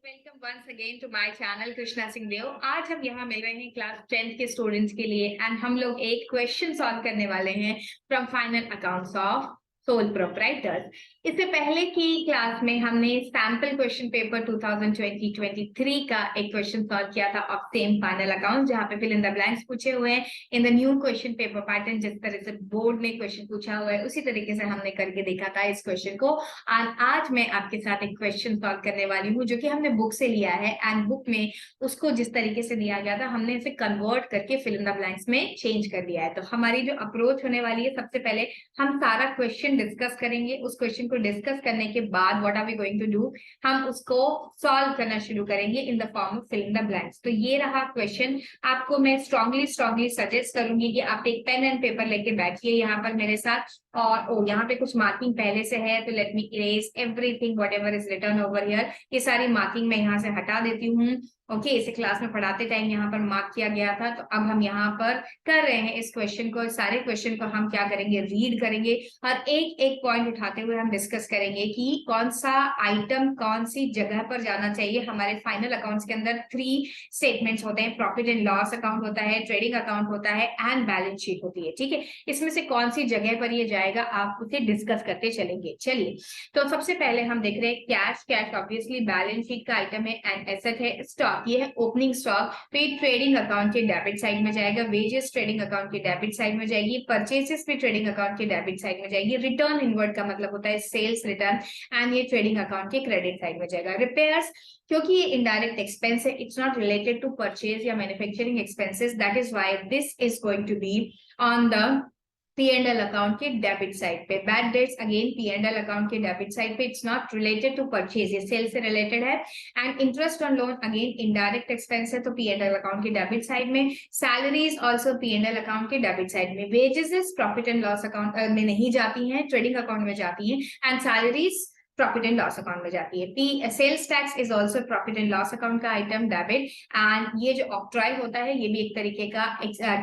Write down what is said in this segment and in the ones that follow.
Welcome once again to my channel Krishna Singh Dev. आज हम यहाँ मिल रहे हैं क्लास 10th के स्टूडेंट्स के लिए एंड हम लोग एक क्वेश्चन सॉल्व करने वाले हैं from final accounts of sole proprietors. इससे पहले की क्लास में हमने सैंपल क्वेश्चन पेपर 2020-23 का एक क्वेश्चन सॉल्व किया था ऑफ सेम फाइनल अकाउंट, जहाँ पे फिल इन द ब्लैंक्स पूछे हुए हैं in the new question paper pattern. जिस तरह से बोर्ड में क्वेश्चन पूछा हुआ है उसी तरीके से हमने करके देखा था इस क्वेश्चन को। आज मैं आपके साथ एक क्वेश्चन सॉल्व करने वाली हूँ जो कि हमने बुक से लिया है एंड बुक में उसको जिस तरीके से दिया गया था हमने इसे कन्वर्ट करके फिल इन द ब्लैंक्स में चेंज कर दिया है। तो हमारी जो अप्रोच होने वाली है, सबसे पहले हम सारा क्वेश्चन डिस्कस करेंगे। उस क्वेश्चन को डिस्कस करने के बाद what are we going to do, हम उसको सॉल्व करना शुरू करेंगे in the form of fill in the blanks. तो ये रहा क्वेश्चन। आपको मैं स्ट्रांगली सजेस्ट करूंगी कि आप एक पेन एंड पेपर लेके बैठिए यहाँ पर मेरे साथ। और यहाँ पे कुछ मार्किंग पहले से है, तो let me erase everything whatever is written over here. ये सारी मार्किंग मैं यहाँ से हटा देती हूँ। ओके, इसे क्लास में पढ़ाते टाइम यहाँ पर मार्क किया गया था, तो अब हम यहाँ पर कर रहे हैं इस क्वेश्चन को। सारे क्वेश्चन को हम क्या करेंगे, रीड करेंगे और एक एक पॉइंट उठाते हुए हम डिस्कस करेंगे कि कौन सा आइटम कौन सी जगह पर जाना चाहिए। हमारे फाइनल अकाउंट्स के अंदर 3 स्टेटमेंट्स होते हैं, प्रॉफिट एंड लॉस अकाउंट होता है, ट्रेडिंग अकाउंट होता है एंड बैलेंस शीट होती है। ठीक है, इसमें से कौन सी जगह पर ये जाएगा आप उसे डिस्कस करते चलेंगे। चलिए, तो सबसे पहले हम देख रहे हैं cash. Cash obviously balance sheet का आइटम है एंड एसेट है। स्टॉक, ये है ओपनिंग स्टॉक, तो ये ट्रेडिंग अकाउंट के डेबिट साइड में जाएगा। वेजेस ट्रेडिंग अकाउंट के डेबिट साइड में जाएगी। परचेसेस भी ट्रेडिंग अकाउंट के डेबिट साइड में जाएगी। रिटर्न इनवर्ड का मतलब होता है सेल्स रिटर्न एंड ये ट्रेडिंग अकाउंट के क्रेडिट साइड में जाएगा। रिपेयर्स, क्योंकि ये इनडायरेक्ट एक्सपेंस है, it's not related to purchase या manufacturing expenses, that is why this is going to be on the P&L account के डेबिट साइड पे। Bad debts again P&L account के debit side पे, it's not related to purchase, ये sale से related है। And interest on loan again indirect expense है, तो P&L account के डेबिट साइड में। सैलरीज आल्सो P&L अकाउंट के डेबिट साइड में। Wages profit and loss account में नहीं जाती हैं, ट्रेडिंग अकाउंट में जाती हैं। And salaries profit and loss account में जाती है। Sales tax is also profit and loss account का आइटम डेबिट। एंड ये जो ऑक्ट्रॉय होता है ये भी एक तरीके का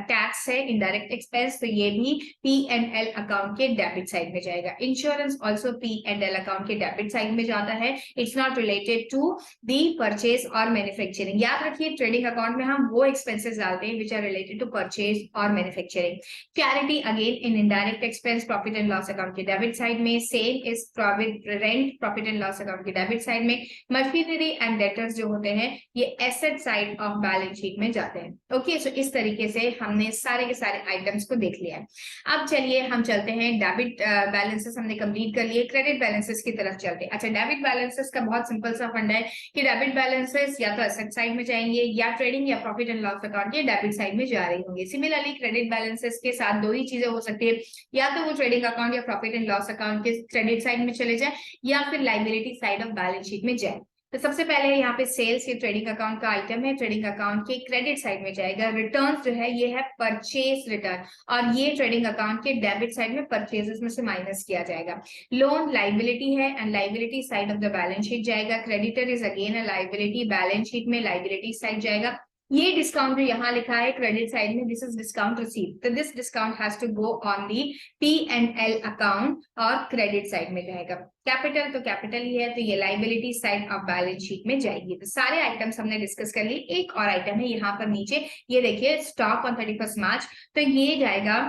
टैक्स है, इनडायरेक्ट एक्सपेंस, तो ये भी P&L अकाउंट के डेबिट साइड में जाएगा। इंश्योरेंस आल्सो P&L अकाउंट के डेबिट साइड में जाता है, it's not related to the purchase और मैन्युफैक्चरिंग। याद रखिए, ट्रेडिंग अकाउंट में हम वो एक्सपेंसेस डालते हैं which are related to purchase और manufacturing. Charity again in indirect expense, profit and loss account के डेबिट साइड में। Salaries rent, profit and loss account के डेबिट साइड में। मशीनरी एंड डेटर्स जो होते हैं ये asset side of balance sheet में जाते हैं। ओके, सो इस तरीके से हमने सारे के सारे आइटम्स को देख लिया है। अब चलिए हम चलते हैं, डेबिट बैलेंसेस हमने कंप्लीट कर लिए, क्रेडिट बैलेंसेस की तरफ चलते हैं। अच्छा, डेबिट बैलेंसेस का बहुत सिंपल सा फंडा है कि डेबिट बैलेंसेस या तो एसेट साइड में जाएंगे या ट्रेडिंग या प्रॉफिट एंड लॉस अकाउंट के डेबिट साइड में जा रही होंगे। सिमिलरली क्रेडिट बैलेंसेस के साथ दो ही चीजें हो सकती है, या तो वो ट्रेडिंग अकाउंट या प्रॉफिट एंड लॉस अकाउंट के क्रेडिट साइड में चले जाए या फिर liability side of balance sheet में जाए। तो सबसे पहले यहाँ पे सेल्स ये ट्रेडिंग अकाउंट का आइटम है, ट्रेडिंग अकाउंट के क्रेडिट साइड में जाएगा। रिटर्न जो है ये है परचेज रिटर्न और ये ट्रेडिंग अकाउंट के डेबिट साइड में परचेजेस में से माइनस किया जाएगा। लोन लायबिलिटी है and liability side of the balance sheet जाएगा। Creditor is again a liability, balance sheet में लायबिलिटी साइड जाएगा। ये डिस्काउंट जो यहाँ लिखा है क्रेडिट साइड में, दिस इज डिस्काउंट रिसीव, तो this discount has to go on the P&L account और क्रेडिट साइड में जाएगा। कैपिटल तो कैपिटल ही है, तो ये liability side of balance sheet में जाएगी। तो सारे आइटम्स हमने डिस्कस कर लिए। एक और आइटम है यहाँ पर नीचे, ये देखिए स्टॉक ऑन 31 मार्च, तो ये जाएगा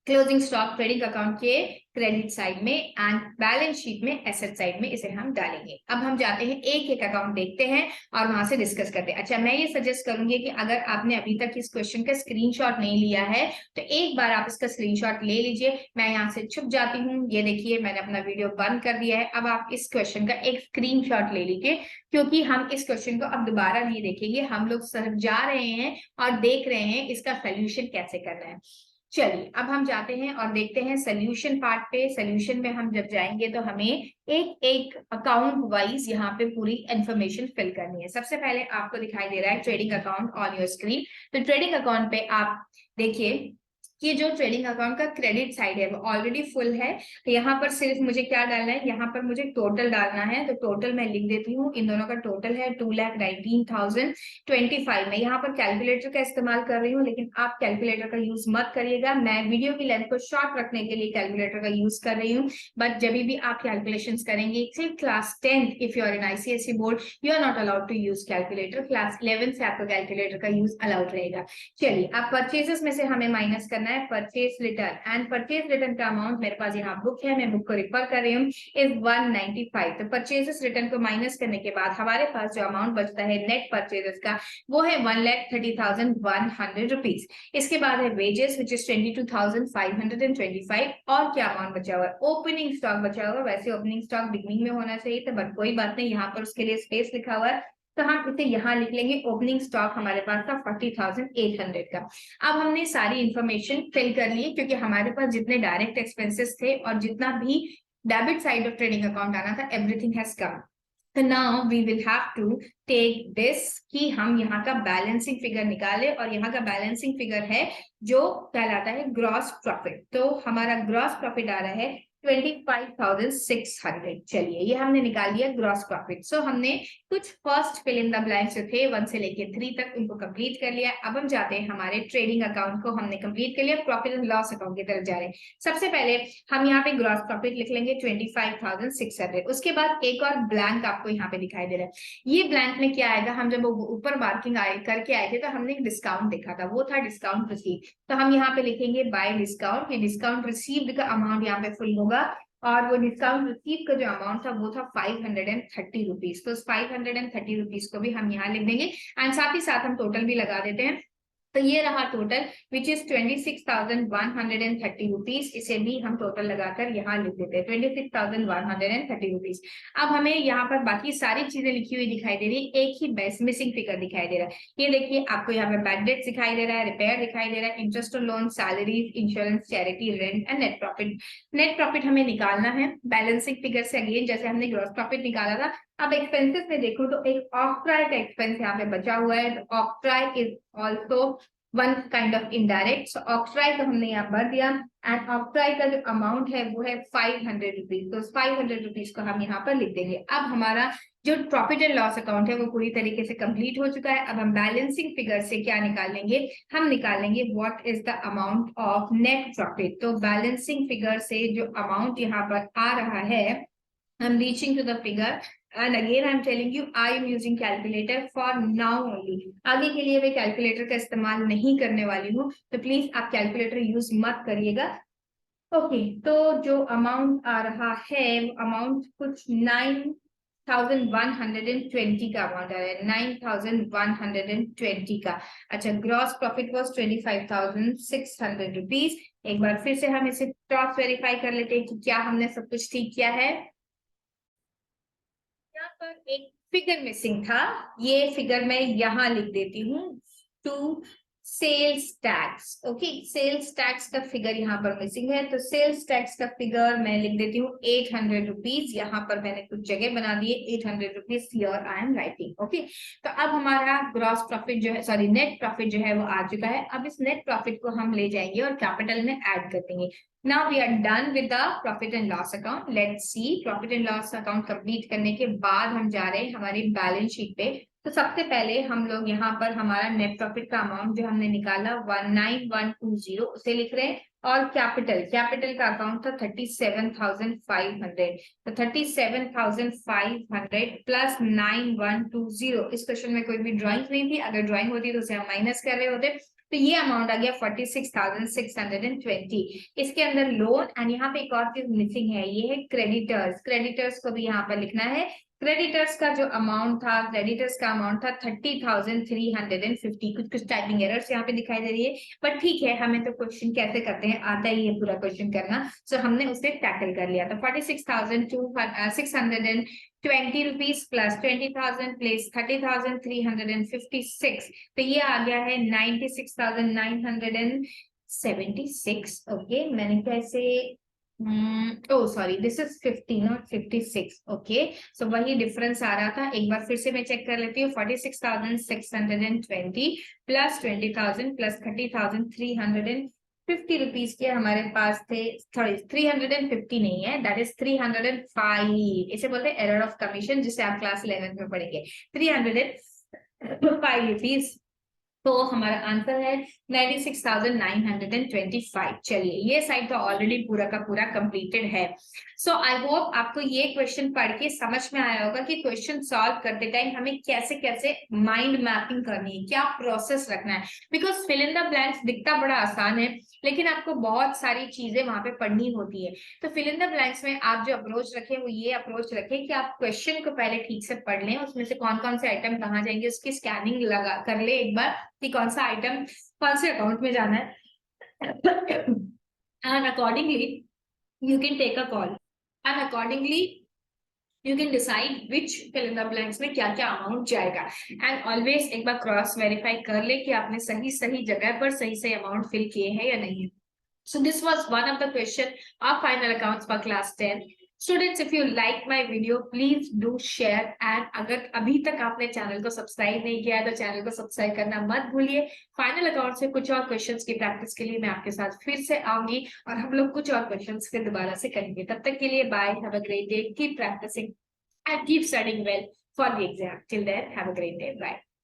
क्लोजिंग स्टॉक ट्रेडिंग अकाउंट के क्रेडिट साइड में एंड बैलेंस शीट में एसेट साइड में इसे हम डालेंगे। अब हम जाते हैं एक एक अकाउंट देखते हैं और वहां से डिस्कस करते हैं। अच्छा, मैं ये सजेस्ट करूंगी कि अगर आपने अभी तक इस क्वेश्चन का स्क्रीनशॉट नहीं लिया है तो एक बार आप इसका स्क्रीनशॉट ले लीजिए। मैं यहाँ से छुप जाती हूँ, ये देखिए मैंने अपना वीडियो बंद कर दिया है। अब आप इस क्वेश्चन का एक स्क्रीनशॉट ले लीजिए, क्योंकि हम इस क्वेश्चन को अब दोबारा नहीं देखेंगे, हम लोग सिर्फ जा रहे हैं और देख रहे हैं इसका सोल्यूशन कैसे करना है। चलिए, अब हम जाते हैं और देखते हैं सोल्यूशन पार्ट पे। सोल्यूशन में हम जब जाएंगे तो हमें एक एक अकाउंट वाइज यहाँ पे पूरी इंफॉर्मेशन फिल करनी है। सबसे पहले आपको दिखाई दे रहा है trading account on your screen. तो ट्रेडिंग अकाउंट पे आप देखिए ये जो ट्रेडिंग अकाउंट का क्रेडिट साइड है वो ऑलरेडी फुल है। यहाँ पर सिर्फ मुझे क्या डालना है, यहाँ पर मुझे टोटल डालना है। तो टोटल मैं लिख देती हूँ, इन दोनों का टोटल है 2,19,025। मैं यहाँ पर कैलकुलेटर का इस्तेमाल कर रही हूँ, लेकिन आप कैलकुलेटर का यूज मत करिएगा। मैं वीडियो की लेंथ को शॉर्ट रखने के लिए कैलकुलेटर का यूज कर रही हूँ। बट जब भी आप कैलकुलेशन करेंगे सिर्फ class 10 if you are in ICSE board, you are not allowed to use calculator. Class 11 से आपका कैलकुलेटर का यूज अलाउड रहेगा। चलिए, अब परचेजेस में से हमें माइनस करना है purchase return, and purchase return का अमाउंट मेरे पास यहाँ बुक है, मैं बुक को रिफर कर रही हूँ, इज 195। तो परचेजेस रिटर्न को माइनस करने के बाद हमारे पास जो अमाउंट बचता है नेट परचेजेस का, वो है 1,30,100 रुपीज। इसके बाद है वेजेस विच इज 22,525। और क्या अमाउंट बचा हुआ है, ओपनिंग स्टॉक बचा हुआ है। वैसे ओपनिंग स्टॉक बिगनिंग में होना चाहिए था, बट कोई बात नहीं, यहाँ पर उसके लिए स्पेस लिखा हुआ है, तो हम इसे यहाँ लिख लेंगे। ओपनिंग स्टॉक हमारे पास था 40,800 का। अब हमने सारी इंफॉर्मेशन फिल कर ली, क्योंकि हमारे पास जितने डायरेक्ट एक्सपेंसेस थे और जितना भी debit side of trading account आना था, एवरीथिंग हैज कम। तो now we will have to take this कि हम यहाँ का बैलेंसिंग फिगर निकालें, और यहाँ का बैलेंसिंग फिगर है जो कहलाता है ग्रॉस प्रॉफिट। तो हमारा ग्रॉस प्रॉफिट आ रहा है 25,600। चलिए, ये हमने निकाल लिया ग्रॉस प्रॉफिट। सो हमने कुछ first fill in the blanks जो थे 1 से लेके 3 तक, उनको कंप्लीट कर लिया। अब हम जाते हैं हमारे ट्रेडिंग अकाउंट को हमने कंप्लीट कर लिया, प्रॉफिट एंड लॉस अकाउंट की तरफ जा रहे हैं। सबसे पहले हम यहाँ पे ग्रॉस प्रॉफिट लिख लेंगे 25,600। उसके बाद एक और ब्लैंक आपको यहाँ पे दिखाई दे रहा है। ये ब्लैंक में क्या आएगा, हम जब ऊपर मार्किंग करके आए थे तो हमने एक डिस्काउंट देखा था, वो था डिस्काउंट रिसीव। तो हम यहाँ पे लिखेंगे बाय डिस्काउंट। ये डिस्काउंट रिसीव्ड का अमाउंट यहाँ पे फुल होगा, और वो डिस्काउंट रिसीव का जो अमाउंट था वो था 530 रुपीज। तो 530 रुपीज को भी हम यहाँ लिख देंगे, एंड साथ ही साथ हम टोटल भी लगा देते हैं। तो ये रहा टोटल विच इज 26,130 रुपीज। इसे भी हम टोटल लगाकर यहाँ लिख देते हैं 26,130 रुपीज। अब हमें यहाँ पर बाकी सारी चीजें लिखी हुई दिखाई दे रही है, एक ही बेस्ट मिसिंग फिगर दिखाई दे रहा है। ये देखिए, आपको यहाँ पे बैड डेट दिखाई दे रहा है, रिपेयर दिखाई दे रहा है, interest on loan, salaries, insurance, charity, rent and net profit. Net profit हमें निकालना है बैलेंसिंग फिगर से, अगेन जैसे हमने ग्रॉस प्रॉफिट निकाला था। अब एक्सपेंसेस में देखो तो एक ऑक्ट्राई का एक्सपेंस यहाँ पे बचा हुआ है। तो octroi is also one kind of indirect. So octroi को हमने यहाँ भर दिया, एंड ऑक्ट्राई का जो अमाउंट है वो है 500 रुपीज। तो 500 रुपीज को हम यहाँ पर लिख देंगे। अब हमारा जो प्रॉफिट एंड लॉस अकाउंट है वो पूरी तरीके से कंप्लीट हो चुका है। अब हम बैलेंसिंग फिगर से क्या निकालेंगे, हम निकालेंगे what is the amount of net profit. तो बैलेंसिंग फिगर से जो अमाउंट यहाँ पर आ रहा है, I'm reaching to the figure, and again I'm telling you I am using calculator for now only. आगे के लिए मैं कैलकुलेटर का इस्तेमाल नहीं करने वाली हूँ, तो प्लीज आप कैलकुलेटर यूज मत करिएगा। ओके, तो जो अमाउंट आ रहा है वो अमाउंट कुछ 9,120 का अमाउंट आ रहा है, 9,120 का। अच्छा, ग्रॉस प्रॉफिट वॉज 25,600 रुपीज। एक बार फिर से हम इसे क्रॉस वेरीफाई कर लेते हैं कि क्या हमने सब कुछ ठीक किया है। यहाँ पर एक फिगर मिसिंग था, ये फिगर मैं यहाँ लिख देती हूँ, to sales tax. Okay, sales tax का फिगर यहाँ पर मिसिंग है, तो सेल्स टैक्स का फिगर मैं लिख देती हूँ 800 रुपीज। यहाँ पर मैंने कुछ जगह बना दिए 800 rupees, here I am writing. Okay, तो अब हमारा ग्रॉस प्रॉफिट जो है, सॉरी नेट प्रॉफिट जो है वो आ चुका है। अब इस नेट प्रॉफिट को हम ले जाएंगे और कैपिटल में ऐड कर देंगे। Now we are done with the profit and loss account. Let's see profit and loss account complete करने के बाद हम जा रहे हैं हमारी बैलेंस शीट पे। तो सबसे पहले हम लोग यहाँ पर हमारा नेट प्रॉफिट का अमाउंट जो हमने निकाला 19120 उसे लिख रहे हैं, और कैपिटल का अकाउंट था 37,500। तो 37,500 प्लस 9120। इस क्वेश्चन में कोई भी ड्राइंग नहीं थी, अगर ड्राइंग होती तो उसे हम माइनस कर रहे होते। तो ये अमाउंट आ गया 46,620। इसके अंदर लोन, एंड यहाँ पे एक और चीज मिसिंग है, ये है क्रेडिटर्स। क्रेडिटर्स को भी यहाँ पर लिखना है। क्रेडिटर्स का जो अमाउंट था, क्रेडिटर्स का अमाउंट था 30,350। कुछ टाइपिंग एरर्स यहाँ पे दिखाई दे रही है, बट ठीक है, हमें तो क्वेश्चन कैसे करते हैं आता ही है पूरा क्वेश्चन करना। सो हमने उसे टैकल कर लिया। तो 46,620 रुपीज प्लस 20,000 प्लस 30,356, तो ये आ गया है 96,976। ओके, मैंने कैसे oh sorry, this is 50 not 56. Okay, सो वही डिफरेंस आ रहा था। एक बार फिर से मैं चेक कर लेती हूँ। 46,620 प्लस 20,000 प्लस 30,356 ₹50 के हमारे पास थे, सॉरी 350 नहीं है, दैट इज 305। इसे बोलते हैं एरर ऑफ कमीशन, जिसे आप क्लास 11 में पढ़ेंगे। 305 रुपीज। तो हमारा आंसर है 96,925। चलिए, ये साइड तो ऑलरेडी पूरा का पूरा कंप्लीटेड है। सो आई होप आपको ये क्वेश्चन पढ़ के समझ में आया होगा कि क्वेश्चन सॉल्व करते टाइम हमें कैसे कैसे माइंड मैपिंग करनी है, क्या प्रोसेस रखना है। Because fill in the blanks दिखता बड़ा आसान है, लेकिन आपको बहुत सारी चीजें वहां पे पढ़नी होती है। तो फिल इन द ब्लैंक्स में आप जो अप्रोच रखें वो ये अप्रोच रखें कि आप क्वेश्चन को पहले ठीक से पढ़ लें, उसमें से कौन कौन से आइटम कहाँ जाएंगे उसकी स्कैनिंग लगा कर ले एक बार, कि कौन सा आइटम कौन से अकाउंट में जाना है। And accordingly you can take a call, and accordingly you can decide which fill in the blanks में क्या क्या अमाउंट जाएगा। एंड ऑलवेज एक बार क्रॉस वेरीफाई कर ले कि आपने सही सही जगह पर सही सही अमाउंट फिल किए हैं या नहीं। So this was one of the question of final accounts for class 10. Students, if you like my video, please do share, and अगर अभी तक आपने चैनल को सब्सक्राइब नहीं किया है तो चैनल को सब्सक्राइब करना मत भूलिए। फाइनल अकाउंट से कुछ और क्वेश्चंस की प्रैक्टिस के लिए मैं आपके साथ फिर से आऊंगी और हम लोग कुछ और क्वेश्चंस फिर दोबारा से करेंगे। तब तक के लिए bye, have a great day, keep practising and keep studying well for the exam. Till then, have a great day. Bye.